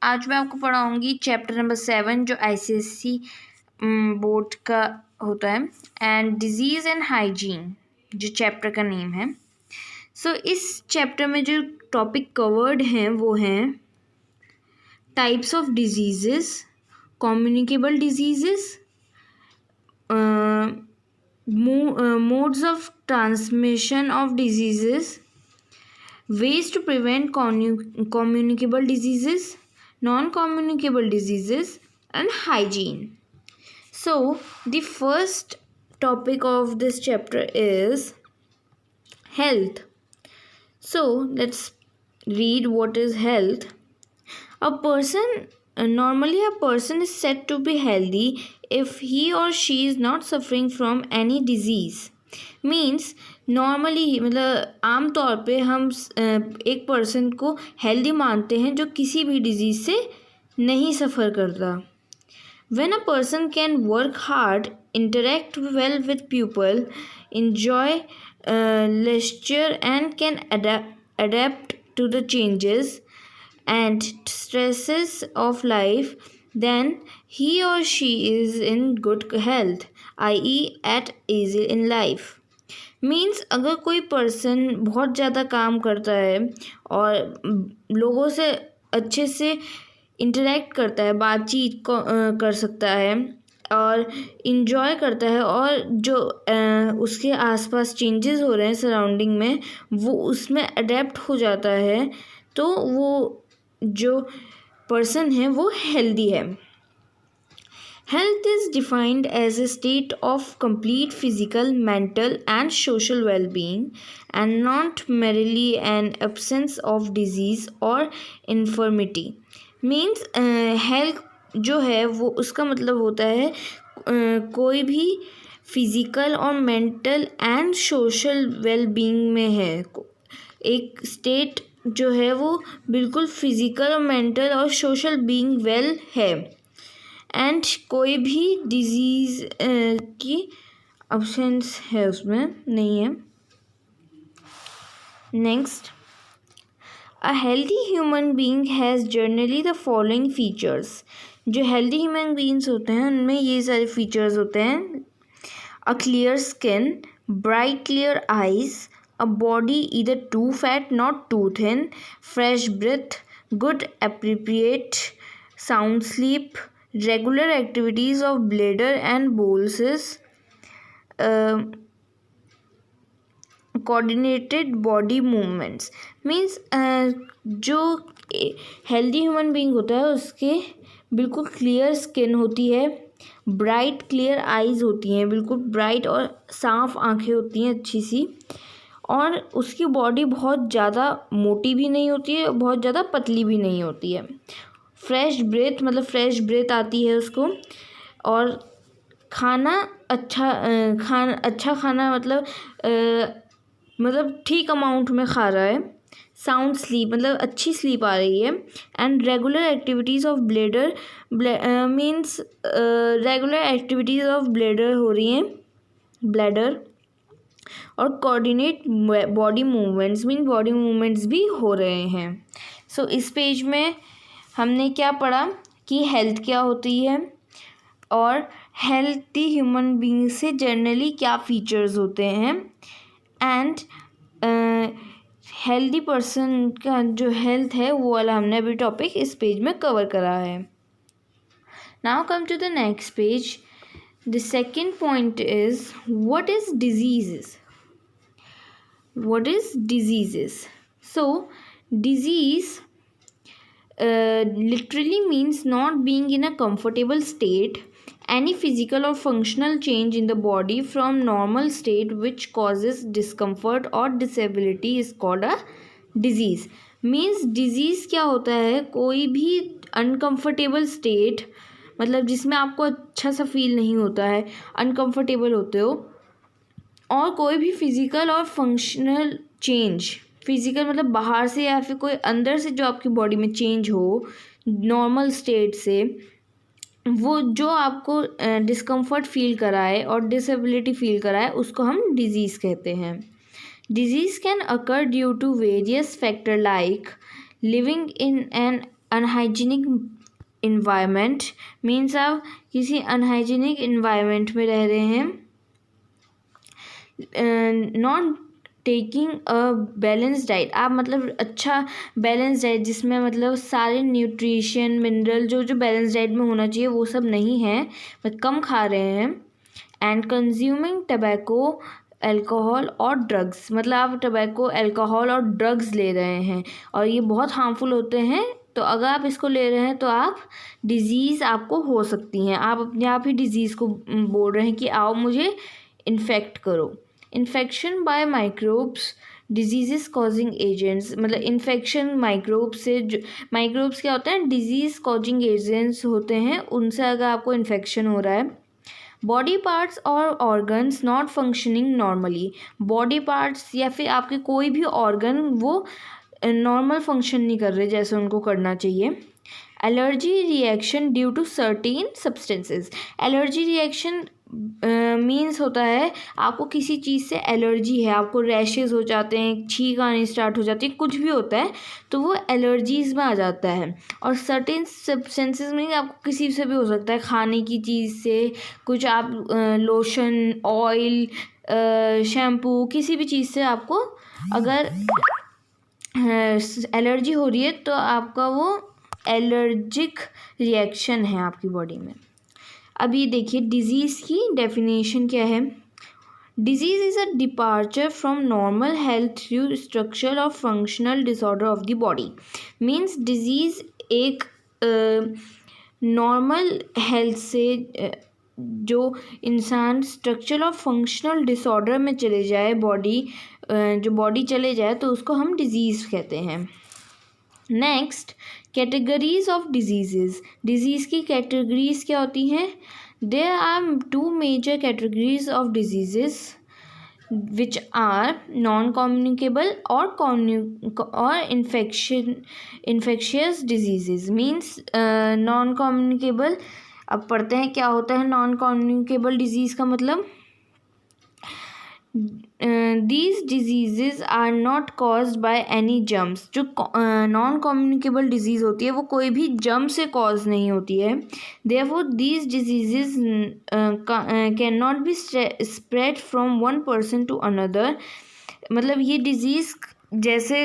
आज मैं आपको पढ़ाऊँगी चैप्टर नंबर 7 जो आईसीएसई बोर्ड का होता है एंड डिजीज़ एंड हाइजीन जो चैप्टर का नेम है। इस चैप्टर में जो टॉपिक कवर्ड हैं वो हैं types of diseases, communicable diseases, modes of transmission of diseases, ways to prevent communicable diseases, non-communicable diseases, and hygiene. So the first topic of this chapter is health. So let's read what is health. Normally a person is said to be healthy if he or she is not suffering from any disease. Means normally मतलब आम तौर पे हम एक person को healthy मानते हैं जो किसी भी डिजीज़ से नहीं सफ़र करता. When a person can work hard, interact well with people, enjoy leisure and can adapt to the changes and stresses of life, then he or she is in good health, i.e. at ease in life. Means अगर कोई person बहुत ज़्यादा काम करता है और लोगों से अच्छे से इंटरेक्ट करता है, बातचीत कर सकता है और इन्जॉय करता है और जो उसके आसपास चेंजेस हो रहे हैं सराउंडिंग में वो उसमें अडेप्ट हो जाता है, तो वो जो पर्सन है वो हेल्दी है. Health is defined as a state of complete physical, mental and social well-being and not merely an absence of disease or infirmity. Means health जो है वो उसका मतलब होता है कोई भी फिज़िकल और मेंटल एंड सोशल वेल-बीइंग में है. एक स्टेट जो है वो बिल्कुल फिज़िकल और मेंटल और सोशल बीइंग वेल है एंड कोई भी डिजीज़ की अब्सेंस है उसमें नहीं है. Next, a healthy human being has generally the following features. जो हेल्दी ह्यूमन बीइंग्स होते हैं उनमें ये सारे फीचर्स होते हैं. A clear skin, bright clear eyes, a body either too fat not too thin, fresh breath, good appropriate sound sleep, regular activities of bladder and bowels, coordinated body movements. Means जो healthy human being होता है उसके बिल्कुल clear skin होती है, bright clear eyes होती हैं, बिल्कुल ब्राइट और साफ आँखें होती हैं अच्छी सी, और उसकी बॉडी बहुत ज़्यादा मोटी भी नहीं होती है, बहुत ज़्यादा पतली भी नहीं होती है. फ्रेश ब्रेथ मतलब फ्रेश ब्रेथ आती है उसको, और खाना अच्छा खाना मतलब ठीक अमाउंट में खा रहा है. साउंड स्लीप मतलब अच्छी स्लीप आ रही है. And regular activities of bladder means regular activities of bladder हो रही हैं, ब्लैडर, और coordinate body movements mean body movements भी हो रहे हैं. इस पेज में हमने क्या पढ़ा कि हेल्थ क्या होती है और हेल्थी ह्यूमन बीइंग से जनरली क्या फीचर्स होते हैं एंड हेल्दी पर्सन का जो हेल्थ है वो वाला हमने अभी टॉपिक इस पेज में कवर करा है. Now come to the next page. The second point is what is diseases. What is diseases? Disease literally means not being in a comfortable state. Any physical or functional change in the body from normal state which causes discomfort or disability is called a disease. Means disease क्या होता है? कोई भी uncomfortable state मतलब जिसमें आपको अच्छा सा फील नहीं होता है, अनकम्फर्टेबल होते हो, और कोई भी फिज़िकल और फंक्शनल चेंज, फिज़िकल मतलब बाहर से या फिर कोई अंदर से जो आपकी बॉडी में चेंज हो नॉर्मल स्टेट से, वो जो आपको डिस्कम्फर्ट फील कराए और डिसेबिलिटी फील कराए उसको हम डिजीज़ कहते हैं. Disease can occur due to various factor like living in an unhygienic environment means आप किसी अनहाइजीनिक इन्वायरमेंट में रह रहे हैं. Not taking a balance diet, आप मतलब अच्छा बैलेंस डाइट जिसमें मतलब सारे न्यूट्रिशन मिनरल जो बैलेंस डाइट में होना चाहिए वो सब नहीं है, मतलब कम खा रहे हैं. एंड कंज्यूमिंग टबैको अल्कोहल और ड्रग्स, मतलब आप टबैको अल्कोहल और ड्रग्स ले रहे हैं और ये बहुत हार्मफुल होते हैं. तो अगर आप इसको ले रहे हैं तो आप डिज़ीज़ आपको हो सकती हैं. आप अपने आप ही डिज़ीज़ को बोल रहे हैं कि आओ मुझे इन्फेक्ट करो. Infection by microbes disease causing agents, मतलब इन्फेक्शन माइक्रोब से, जो माइक्रोब्स क्या होते हैं, डिजीज़ कॉजिंग एजेंट्स होते हैं, उनसे अगर आपको इन्फेक्शन हो रहा है. बॉडी पार्ट्स और organs not functioning normally, body parts या फिर आपके कोई भी ऑर्गन वो नॉर्मल फंक्शन नहीं कर रहे जैसे उनको करना चाहिए. Allergy reaction due to certain substances, allergy reaction means होता है आपको किसी चीज़ से एलर्जी है, आपको रैशेज़ हो जाते हैं, छींक आनी स्टार्ट हो जाती है, कुछ भी होता है तो वो एलर्जीज़ में आ जाता है. और सर्टेन सब्सटेंसेस में आपको किसी से भी हो सकता है, खाने की चीज़ से, कुछ आप लोशन, ऑयल, शैम्पू, किसी भी चीज़ से आपको अगर एलर्जी हो रही है तो आपका वो एलर्जिक रिएक्शन है आपकी बॉडी में. अभी देखिए डिज़ीज़ की डेफिनेशन क्या है. Disease is a departure from normal health through structural और functional disorder of the body. Means disease एक नॉर्मल हेल्थ से जो इंसान स्ट्रक्चरल और फंक्शनल डिसऑर्डर में चले जाए, जो बॉडी चले जाए तो उसको हम डिजीज़ कहते हैं. Next, categories of disease. Disease की कैटेगरीज क्या होती हैं. There are 2 major categories of disease which are non communicable और infectious disease. Means non communicable, अब पढ़ते हैं क्या होता है नॉन कम्युनिकेबल डिजीज़ का मतलब. These diseases are not caused by any germs. जो नॉन कम्युनिकेबल डिजीज़ होती है वो कोई भी जर्म से कॉज नहीं होती है. Therefore these diseases cannot be spread from one person to another. मतलब ये डिज़ीज़ जैसे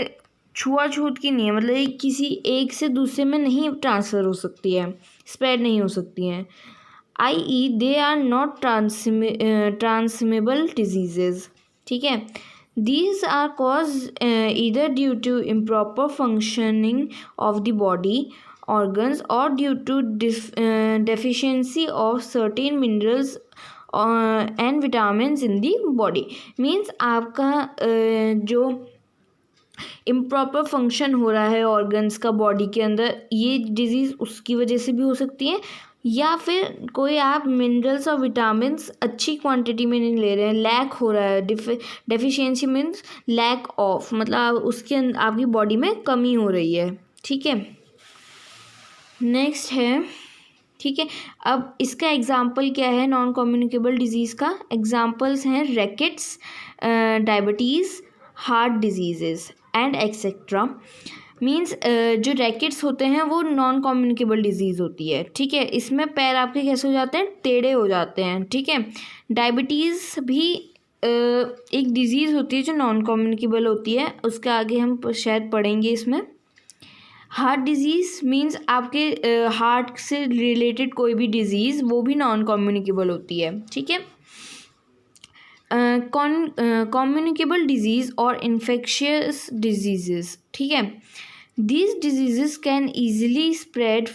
छुआछूत की नहीं है, मतलब ये किसी एक से दूसरे में नहीं ट्रांसफ़र हो सकती है, स्प्रेड नहीं हो सकती हैं. i.e. they are not transmissible diseases. ठीक है. These are caused either due to improper functioning of the body organs or due to deficiency of certain minerals and vitamins in the body. Means आपका जो improper function हो रहा है organs का body के अंदर, ये डिजीज़ उसकी वजह से भी हो सकती है, या फिर कोई आप मिनरल्स और विटामिन्स अच्छी क्वांटिटी में नहीं ले रहे हैं, लैक हो रहा है. डेफिशिएंसी मीन्स लैक ऑफ, मतलब उसके आपकी बॉडी में कमी हो रही है. ठीक है. नेक्स्ट है, ठीक है, अब इसका एग्जाम्पल क्या है नॉन कम्युनिकेबल डिजीज़ का. एग्जाम्पल्स हैं rackets, diabetes, heart disease and etcetera. Means जो रैकेट्स होते हैं वो नॉन कम्युनिकेबल डिजीज़ होती है. ठीक है. इसमें पैर आपके कैसे हो जाते हैं, टेढ़े हो जाते हैं. ठीक है. डायबिटीज़ भी एक डिज़ीज़ होती है जो नॉन कम्युनिकेबल होती है, उसका आगे हम शायद पढ़ेंगे इसमें. हार्ट डिजीज़ मीन्स आपके हार्ट से रिलेटेड कोई भी डिज़ीज़ वो भी नॉन कम्युनिकेबल होती है. ठीक है. कम्युनिकेबल डिजीज़ और इन्फेक्शियस डिजीज़. ठीक है. These diseases can easily spread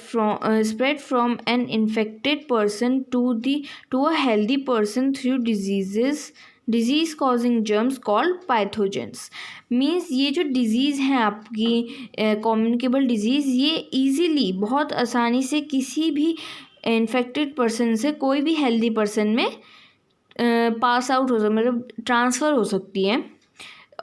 from an infected person to a healthy person through disease causing germs called pathogens. Means ये जो डिज़ीज़ हैं आपकी कम्युनिकेबल डिज़ीज़, ये easily बहुत आसानी से किसी भी इन्फेक्टेड पर्सन से कोई भी हेल्दी पर्सन में पास आउट हो सकती, मतलब ट्रांसफ़र हो सकती है.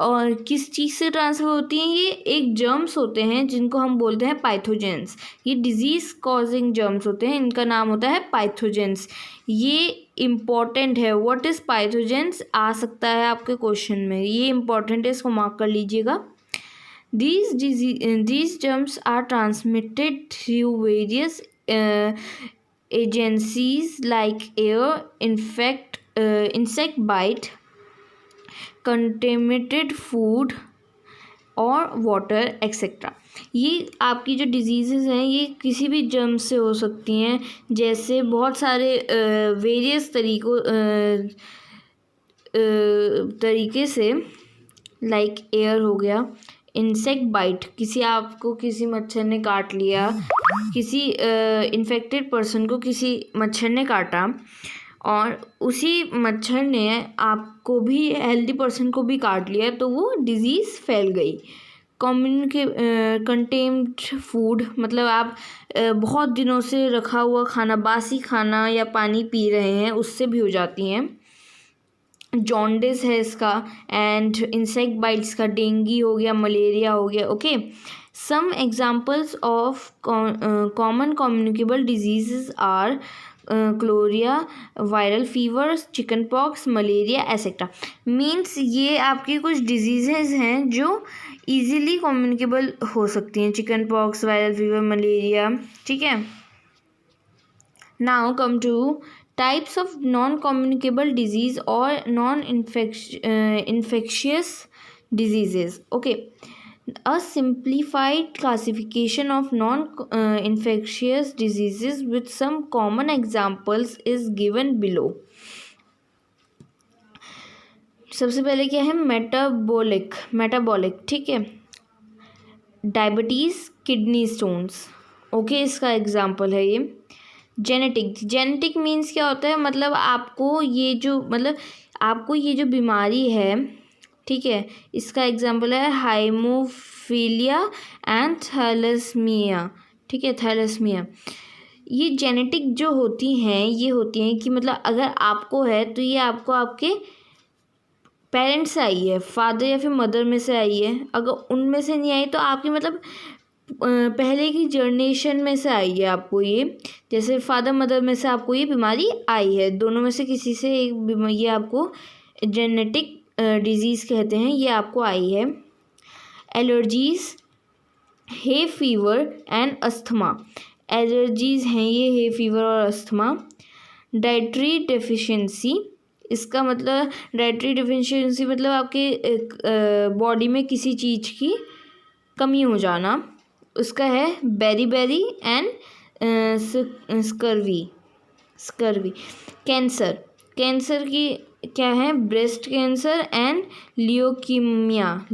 और किस चीज़ से ट्रांसफ़र होती हैं, ये एक जर्म्स होते हैं जिनको हम बोलते हैं पाइथोजेंस. ये डिज़ीज़ कॉजिंग जर्म्स होते हैं, इनका नाम होता है पाइथोजेंस. ये इम्पॉर्टेंट है. व्हाट इज़ पाइथोजेंस आ सकता है आपके क्वेश्चन में, ये इम्पॉर्टेंट है, इसको मार्क कर लीजिएगा. These germs are transmitted through various agencies like air, insect bite, contaminated food और वाटर एक्सेट्रा। ये आपकी जो डिजीज़ेज़ हैं ये किसी भी जर्म से हो सकती हैं, जैसे बहुत सारे वेरियस तरीके से, लाइक एयर हो गया, इंसेक्ट बाइट, किसी मच्छर ने काट लिया, किसी इन्फेक्टेड पर्सन को किसी मच्छर ने काटा और उसी मच्छर ने आपको भी, हेल्दी पर्सन को भी काट लिया, तो वो डिज़ीज़ फैल गई। कंटेम्ड फूड मतलब आप बहुत दिनों से रखा हुआ खाना, बासी खाना या पानी पी रहे हैं, उससे भी हो जाती हैं। जॉन्डिस है इसका, एंड इंसेक्ट बाइट्स का डेंगू हो गया, मलेरिया हो गया। Okay, some examples of common communicable disease are cholera, viral fever, chickenpox, malaria etcetera. Means ये आपकी कुछ डिजीज़ेज हैं जो इजीली कम्युनिकेबल हो सकती हैं, chicken pox, viral fever, malaria. ठीक है, now come to types of non-communicable disease or infectious diseases. Okay, a simplified classification of non-infectious diseases with some common examples is given below. सबसे पहले क्या है, metabolic. ठीक है, डायबिटीज़, किडनी स्टोन्स। ओके, इसका example है ये। जेनेटिक मीन्स क्या होता है, मतलब आपको ये जो बीमारी है, ठीक है, इसका एग्जाम्पल है हाइमोफीलिया एंड थैलेसीमिया। ठीक है, थैलेसीमिया। ये जेनेटिक जो होती हैं, ये होती हैं कि मतलब अगर आपको है तो ये आपको आपके पेरेंट्स से आई है, फादर या फिर मदर में से आई है। अगर उनमें से नहीं आई तो आपकी मतलब पहले की जनरेशन में से आई है आपको ये, जैसे फादर मदर में से आपको ये बीमारी आई है, दोनों में से किसी से एक ये आपको जेनेटिक डिजीज़ कहते हैं, ये आपको आई है। Allergies, hay fever and asthma. Allergies हैं ये हे फीवर और अस्थमा। डाइटरी डेफिशिएंसी, इसका मतलब डाइटरी डेफिशिएंसी मतलब आपके बॉडी में किसी चीज़ की कमी हो जाना, उसका है बेरी एंड स्कर्वी। कैंसर की क्या है, ब्रेस्ट कैंसर एंड लीयोकीमा।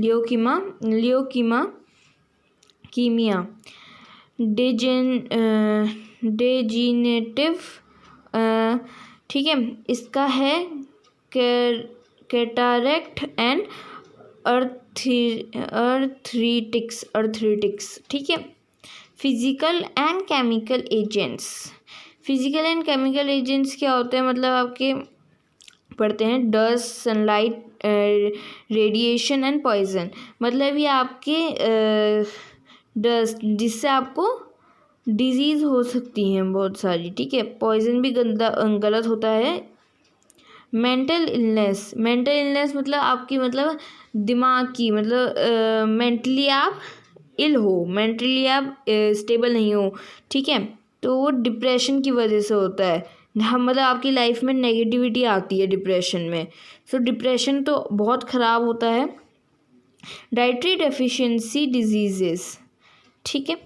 डेजिनेटिव, ठीक है, इसका है कैटारेक्ट एंड अर्थरीटिक्स। ठीक है, फिजिकल एंड केमिकल एजेंट्स क्या होते हैं, मतलब आपके पढ़ते हैं dust, sunlight, radiation and poison. मतलब ये आपके डस्ट, जिससे आपको डिजीज़ हो सकती हैं बहुत सारी। ठीक है, पॉइजन भी गलत होता है। मेंटल इलनेस मतलब आपकी मतलब दिमाग की, मतलब मेंटली आप इल हो, मेंटली आप स्टेबल नहीं हो। ठीक है, तो वो डिप्रेशन की वजह से होता है। मतलब आपकी लाइफ में नेगेटिविटी आती है डिप्रेशन में, सो डिप्रेशन तो बहुत ख़राब होता है। Dietary deficiency diseases. ठीक है,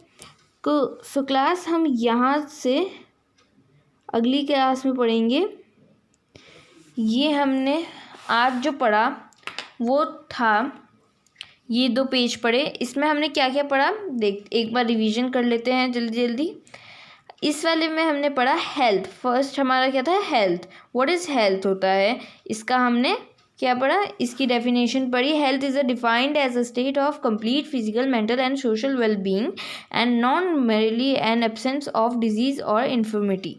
सो क्लास हम यहाँ से अगली क्लास में पढ़ेंगे। ये हमने आज जो पढ़ा वो था, ये 2 पेज पढ़े, इसमें हमने क्या क्या पढ़ा एक बार रिवीजन कर लेते हैं जल्दी। इस वाले में हमने पढ़ा हेल्थ। फर्स्ट हमारा क्या था, हेल्थ। व्हाट इज़ हेल्थ होता है, इसका हमने क्या पढ़ा, इसकी डेफिनेशन पढ़ी। Health is defined as a state of complete physical, mental and social wellbeing and non merely an absence of disease और इन्फर्मिटी।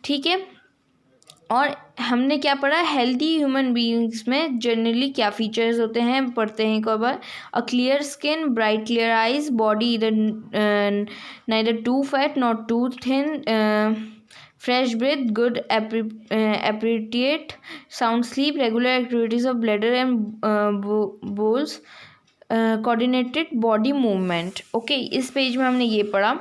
ठीक है, और हमने क्या पढ़ा, हेल्दी ह्यूमन बीइंग्स में जनरली क्या फीचर्स होते हैं, पढ़ते हैं एक और बार। A clear skin, bright clear eyes, body neither too fat not too thin, fresh breath, good appetite, sound sleep, regular activities of bladder and balls, coordinated body movement. Okay, इस page में हमने ये पढ़ा।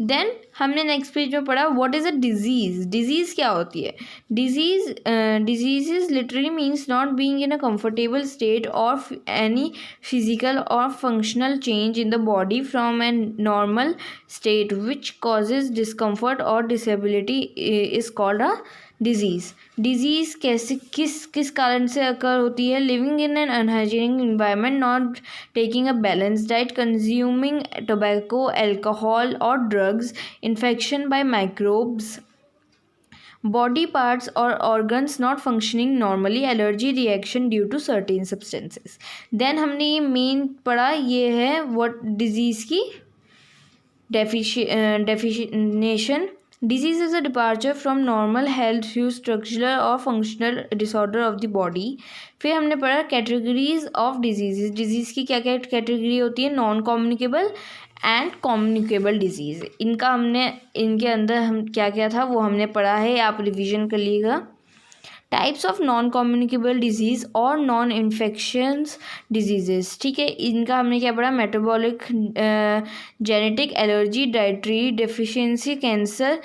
देन हमने next page में पढ़ा what is a disease. Disease क्या होती है? Disease literally means not being in a comfortable state of any physical और functional change in the body from an normal state which causes discomfort और disability is called a disease. Disease कैसे किस कारण से occur होती है? Living in an unhygienic environment, not taking a balance diet, consuming tobacco, alcohol और drugs, infection by microbes, body parts और organs not functioning normally, allergy reaction due to certain substances. Then हमने ये main पढ़ा, ये है what disease की definition. Disease is a departure from normal health through structural or functional disorder of the body। फिर हमने पढ़ा कैटेगरीज ऑफ डिजीज़। डिजीज़ की क्या क्या कैटेगरी होती है? Non communicable and communicable disease. इनके अंदर हम क्या क्या था वो हमने पढ़ा है, आप रिवीजन कर लीजिएगा। Types of non communicable disease और नॉन इन्फेक्शंस डिजीजेस। ठीक है, इनका हमने क्या पढ़ा? Metabolic, genetic, allergy, dietary deficiency, cancer,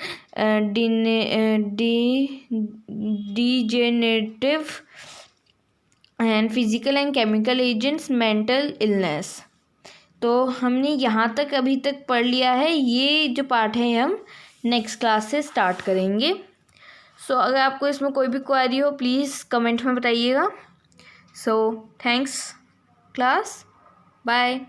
degenerative and physical and chemical agents, mental illness. तो हमने यहाँ तक अभी तक पढ़ लिया है। ये जो पार्ट है हम नेक्स्ट क्लास से स्टार्ट करेंगे। सो अगर आपको इसमें कोई भी क्वेरी हो प्लीज़ कमेंट में बताइएगा। So thanks class, bye.